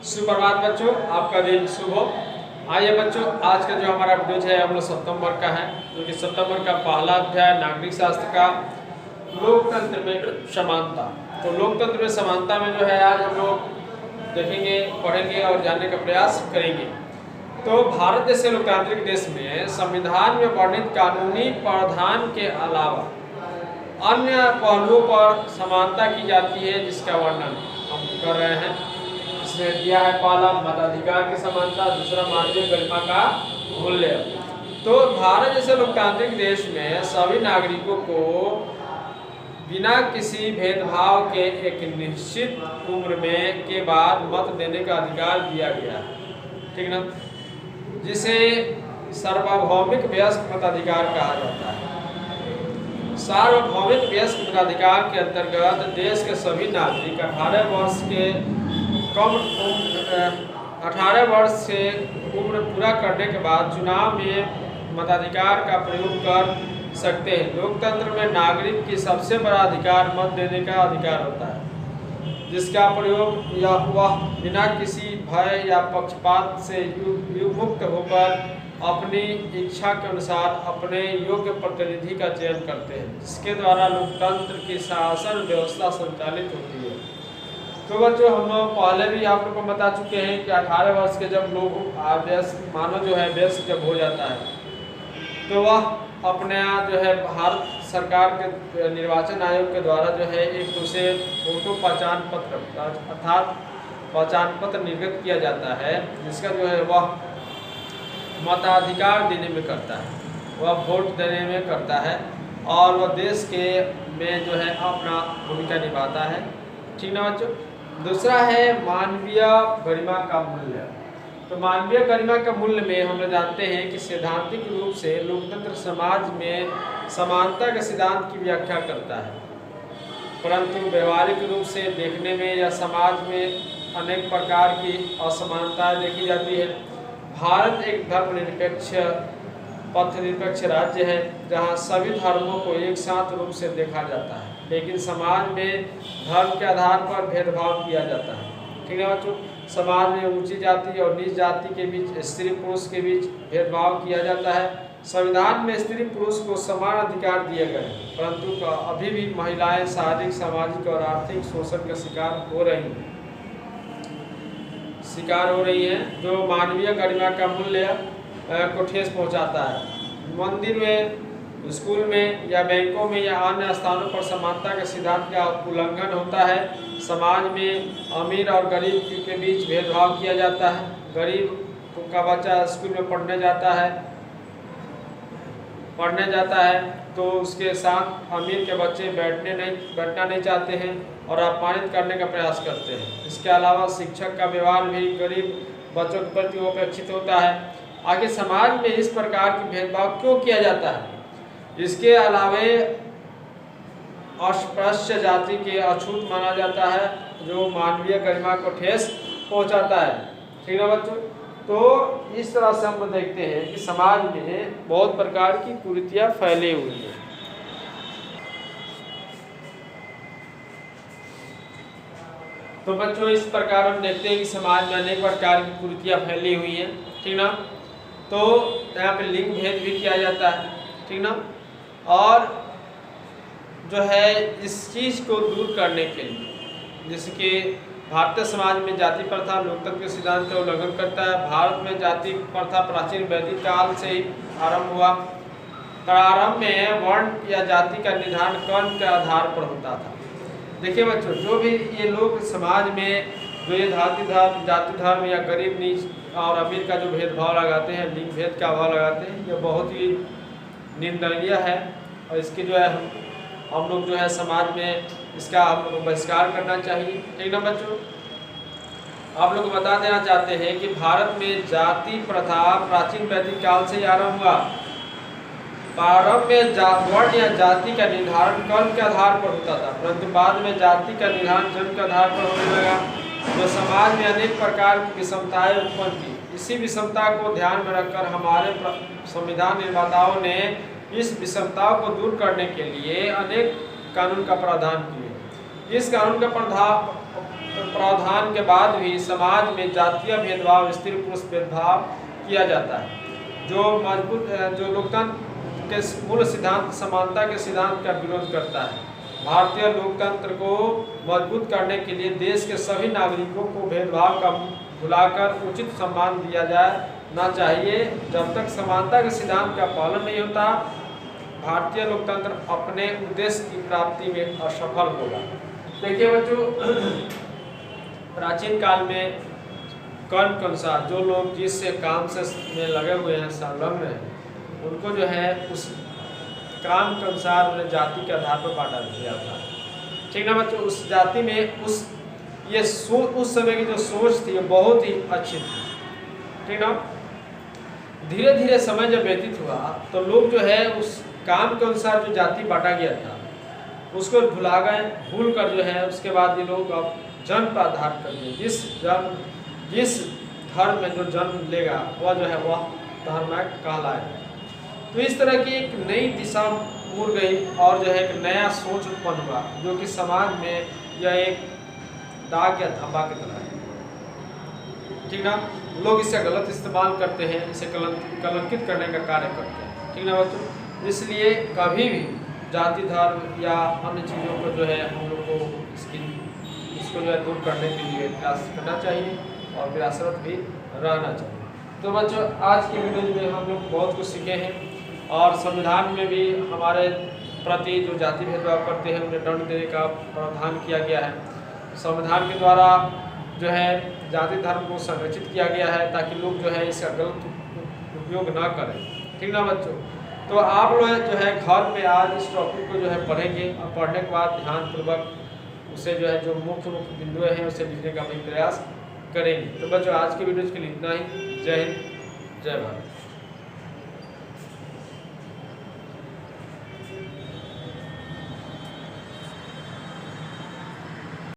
सुप्रभात बच्चों, आपका दिन शुभ हो। आइए बच्चों, आज का जो हमारा वीडियो है हम लोग सप्तम वर्ग का है, जो कि सप्तम वर्ग का पहला अध्याय नागरिक शास्त्र का लोकतंत्र में समानता। तो लोकतंत्र में समानता में जो है आज हम लोग देखेंगे, पढ़ेंगे और जानने का प्रयास करेंगे। तो भारत जैसे लोकतांत्रिक देश में संविधान में वर्णित कानूनी प्रावधान के अलावा अन्य पहलुओं पर समानता की जाती है, जिसका वर्णन हम कर रहे हैं। इसमें दिया है पहला मताधिकार की समानता, दूसरा मानवीय गरिमा का मूल्य। तो भारत जैसे लोकतांत्रिक देश में सभी नागरिकों को बिना किसी भेदभाव के एक निश्चित उम्र में के बाद मत देने का अधिकार दिया गया है, ठीक ना, जिसे सार्वभौमिक वयस्क मताधिकार कहा जाता है। सार्वभौमिक वयस्क मताधिकार के अंतर्गत देश के सभी नागरिक 18 वर्ष से उम्र पूरा करने के बाद चुनाव में मताधिकार का प्रयोग कर सकते हैं। लोकतंत्र में नागरिक की सबसे बड़ा अधिकार मत देने का अधिकार होता है, जिसका प्रयोग वह बिना किसी भय या पक्षपात से युक्त होकर अपनी इच्छा के अनुसार अपने योग्य प्रतिनिधि का चयन करते हैं, जिसके द्वारा लोकतंत्र की शासन व्यवस्था संचालित होती है। तो बच्चों, हम लोग पहले भी आप लोग को बता चुके हैं कि 18 वर्ष के जब लोग मानव जो है वयस्क जब हो जाता है, तो वह अपने जो है भारत सरकार के निर्वाचन आयोग के द्वारा जो है एक उसे फोटो पहचान पत्र अर्थात पहचान पत्र निर्गत किया जाता है, जिसका जो है वह मताधिकार देने में करता है, वह वोट देने में करता है और वह देश के में जो है अपना भूमिका निभाता है, ठीक ना बच्चों। दूसरा है मानवीय गरिमा का मूल्य। तो मानवीय गरिमा का मूल्य में हम लोग जानते हैं कि सैद्धांतिक रूप से लोकतंत्र समाज में समानता के सिद्धांत की व्याख्या करता है, परंतु व्यवहारिक रूप से देखने में या समाज में अनेक प्रकार की असमानताएं देखी जाती है। भारत एक धर्मनिरपेक्ष पथनिरपेक्ष राज्य है, जहां सभी धर्मों को एक साथ रूप से देखा जाता है, लेकिन समाज में धर्म के आधार पर भेदभाव किया जाता है, ठीक है बच्चों। समाज में ऊंची जाति और नीच जाति के बीच, स्त्री पुरुष के बीच भेदभाव किया जाता है। संविधान में स्त्री पुरुष को समान अधिकार दिए गए, परंतु अभी भी महिलाएं शारीरिक, सामाजिक और आर्थिक शोषण का शिकार हो रही हैं, जो मानवीय गरिमा का मूल्य को ठेस पहुंचाता है। मंदिर में, स्कूल में या बैंकों में या अन्य स्थानों पर समानता के सिद्धांत का उल्लंघन होता है। समाज में अमीर और गरीब के बीच भेदभाव किया जाता है। गरीब का बच्चा स्कूल में पढ़ने जाता है तो उसके साथ अमीर के बच्चे बैठना नहीं चाहते हैं और अपमानित करने का प्रयास करते हैं। इसके अलावा शिक्षक का व्यवहार भी गरीब बच्चों के प्रति अपेक्षित होता है। आगे समाज में इस प्रकार की भेदभाव क्यों किया जाता है? इसके अलावे अस्पृश्य जाति के अछूत माना जाता है, जो मानवीय गरिमा को ठेस पहुंचाता है, ठीक है बच्चों। तो इस तरह से हम देखते हैं कि समाज में बहुत प्रकार की कुरीतियां फैली हुई है। तो बच्चों, इस प्रकार हम देखते हैं कि समाज में अनेक प्रकार की कुरीतियां फैली हुई हैं, ठीक ना। तो यहाँ पे लिंग भेद भी किया जाता है, ठीक ना। और जो है इस चीज़ को दूर करने के लिए, जैसे कि भारतीय समाज में जाति प्रथा लोकतंत्र के सिद्धांत का उल्लंघन करता है। भारत में जाति प्रथा प्राचीन वैदिक काल से ही आरंभ हुआ। प्रारंभ में वर्ण या जाति का निर्धारण कर्ण के आधार पर होता था। देखिए बच्चों, जो भी ये लोग समाज में जो ये जाति धर्म या गरीब नीच और अमीर का जो भेदभाव लगाते हैं, लिंग भेद का भाव लगाते हैं, ये बहुत ही निंदनीय है और इसकी जो है हम लोग जो है समाज में इसका हम लोग बहिष्कार करना चाहिए, ठीक ना बच्चों। आप लोग को बता देना चाहते हैं कि भारत में जाति प्रथा प्राचीन वैदिक काल से ही आरंभ हुआ। प्रारंभ में वर्ण या जाति का निर्धारण कर्म के आधार पर होता था, परंतु बाद में जाति का निर्धारण जन्म के आधार पर होने लगा, जो समाज में अनेक प्रकार की विषमताएं उत्पन्न की। इसी विषमता को ध्यान में रखकर हमारे संविधान निर्माताओं ने इस विषमताओं को दूर करने के लिए अनेक कानून का प्रावधान किए। इस कानून का प्रावधान संविधान के बाद भी समाज में जातीय भेदभाव, स्त्री पुरुष भेदभाव किया जाता है। जो लोकतंत्र के मूल सिद्धांत समानता के सिद्धांत का विरोध करता है। भारतीय लोकतंत्र को मजबूत करने के लिए देश के सभी नागरिकों को भेदभाव का भुलाकर उचित सम्मान दिया जाना चाहिए। जब तक समानता के सिद्धांत का पालन नहीं होता, भारतीय लोकतंत्र अपने उद्देश्य की प्राप्ति में असफल होगा। देखिए बच्चों, प्राचीन काल में कर्म के अनुसार जो लोग जिस काम से में लगे हुए हैं, संलग्न हैं, उनको जो है उस काम के अनुसार उन्हें जाति के आधार पर बांटा दिया था। ठीक ना बच्चों, उस जाति में उस समय की जो सोच थी बहुत ही अच्छी थी। ठीक ना। धीरे धीरे समय जब व्यतीत हुआ तो लोग जो है उस काम के अनुसार जो जाति बांटा गया था उसको भुला गए। भूल कर जो है उसके बाद ये लोग अब जन्म पर आधार कर दिए। जिस धर्म में जो जन्म लेगा वह जो है वह धर्म कहलाएगा। तो इस तरह की एक नई दिशा मुड़ गई और जो है एक नया सोच उत्पन्न हुआ, जो कि समाज में यह एक दाग या धब्बा की तरह है। ठीक ना। लोग इसका गलत इस्तेमाल करते हैं, इसे कलंकित करने का कार्य करते हैं। ठीक ना बच्चों। इसलिए कभी भी जाति, धर्म या अन्य चीज़ों को जो है हम लोग को इसको जो है दूर करने के लिए प्रयास करना चाहिए और प्रयासरत भी रहना चाहिए। तो बच्चों, आज की वीडियो में हम लोग बहुत कुछ सीखे हैं और संविधान में भी हमारे प्रति जो जाति भेदभाव करते हैं उन्हें दंड देने का प्रावधान किया गया है। संविधान के द्वारा जो है जाति धर्म को संरक्षित किया गया है ताकि लोग जो है इसका गलत उपयोग ना करें। ठीक ना बच्चों। तो आप लोग जो है घर में आज इस टॉपिक को जो है पढ़ेंगे और पढ़ने के बाद ध्यानपूर्वक उसे जो है जो मुख्य बिंदु हैं उसे लिखने का भी प्रयास करेंगे। तो बच्चों, आज के वीडियो के लिए इतना ही। जय हिंद, जय भारत।